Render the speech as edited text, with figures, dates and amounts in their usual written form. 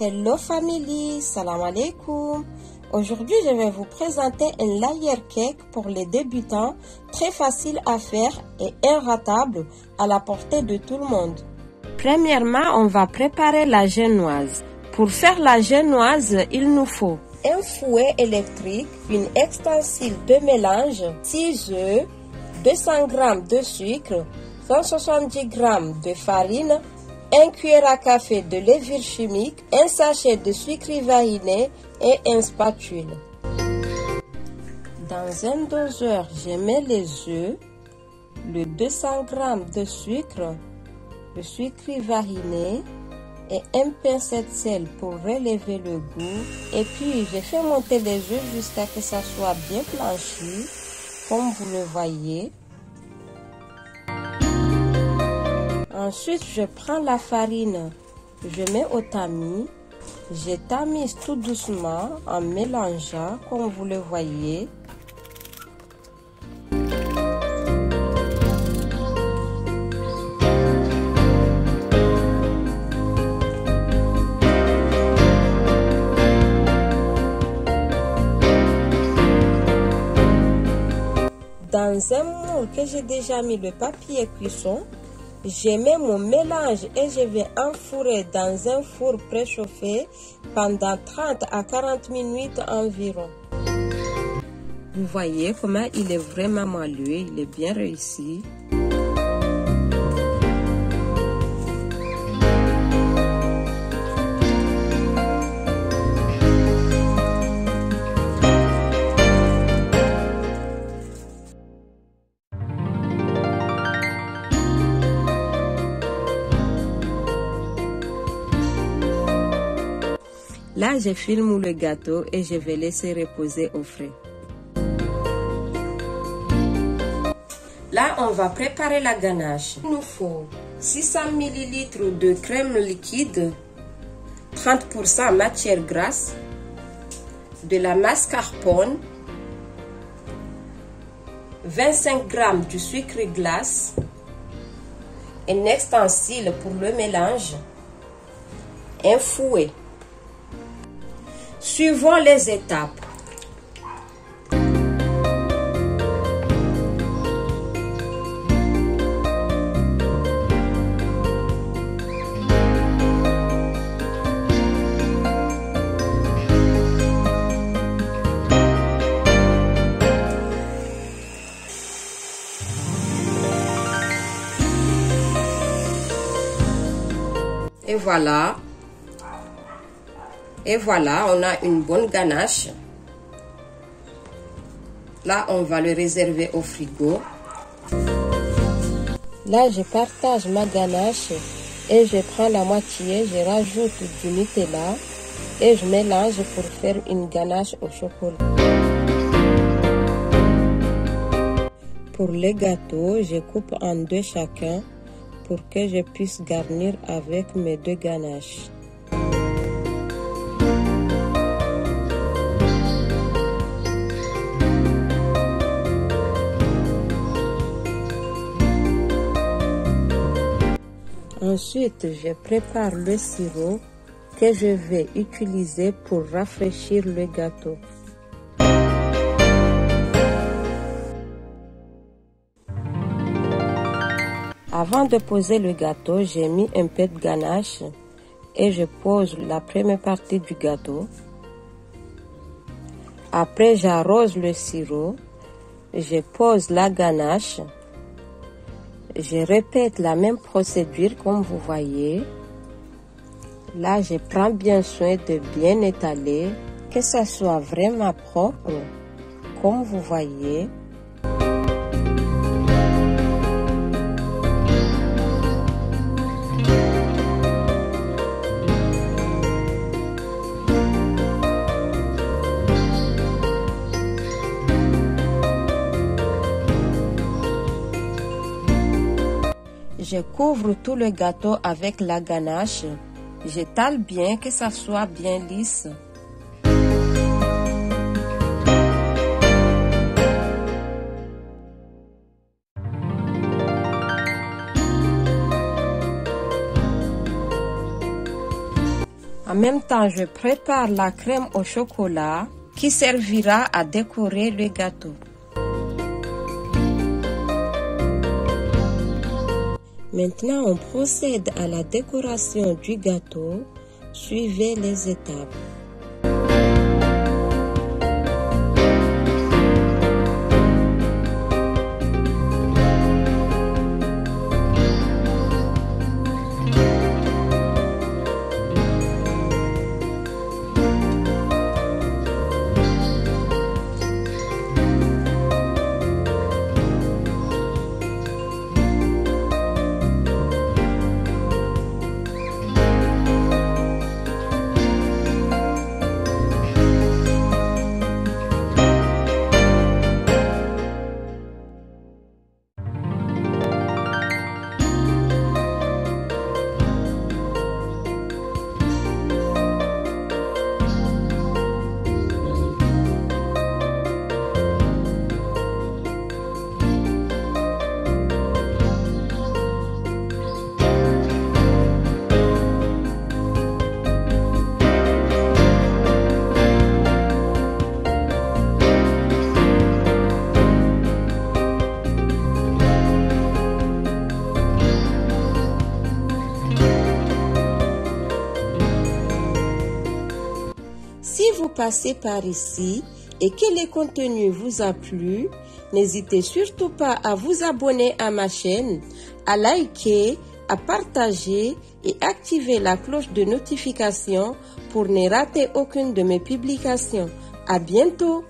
Hello family, salam alaikum. Aujourd'hui, je vais vous présenter un layer cake pour les débutants, très facile à faire et inratable à la portée de tout le monde. Premièrement, on va préparer la génoise. Pour faire la génoise, il nous faut un fouet électrique, une extensile de mélange, 6 œufs, 200 g de sucre, 170 g de farine, 1 cuillère à café de levure chimique, un sachet de sucre vanillé et une spatule. Dans un doseur, je mets les œufs, le 200 g de sucre, le sucre vanillé et un pincée de sel pour relever le goût. Et puis, je fais monter les œufs jusqu'à ce que ça soit bien blanchi, comme vous le voyez. Ensuite, je prends la farine, je mets au tamis, je tamise tout doucement en mélangeant comme vous le voyez. Dans un moule que j'ai déjà mis le papier cuisson, je mets mon mélange et je vais enfourrer dans un four préchauffé pendant 30 à 40 minutes environ. Vous voyez comment il est vraiment moelleux, il est bien réussi. Là, je filme le gâteau et je vais laisser reposer au frais. Là, on va préparer la ganache. Il nous faut 600 ml de crème liquide, 30% matière grasse, de la mascarpone, 25 g de sucre glace, un ustensile pour le mélange, un fouet. Suivons les étapes. Et voilà. Et voilà, on a une bonne ganache. Là, on va le réserver au frigo. Là, je partage ma ganache et je prends la moitié, je rajoute du Nutella et je mélange pour faire une ganache au chocolat. Pour les gâteaux, je coupe en deux chacun pour que je puisse garnir avec mes deux ganaches. Ensuite, je prépare le sirop que je vais utiliser pour rafraîchir le gâteau. Avant de poser le gâteau, j'ai mis un peu de ganache et je pose la première partie du gâteau. Après, j'arrose le sirop, je pose la ganache. Je répète la même procédure comme vous voyez. Là, je prends bien soin de bien étaler, que ça soit vraiment propre, comme vous voyez. Je couvre tout le gâteau avec la ganache. J'étale bien que ça soit bien lisse. En même temps, je prépare la crème au chocolat qui servira à décorer le gâteau. Maintenant, on procède à la décoration du gâteau. Suivez les étapes. Si vous passez par ici et que le contenu vous a plu, n'hésitez surtout pas à vous abonner à ma chaîne, à liker, à partager et activer la cloche de notification pour ne rater aucune de mes publications. À bientôt!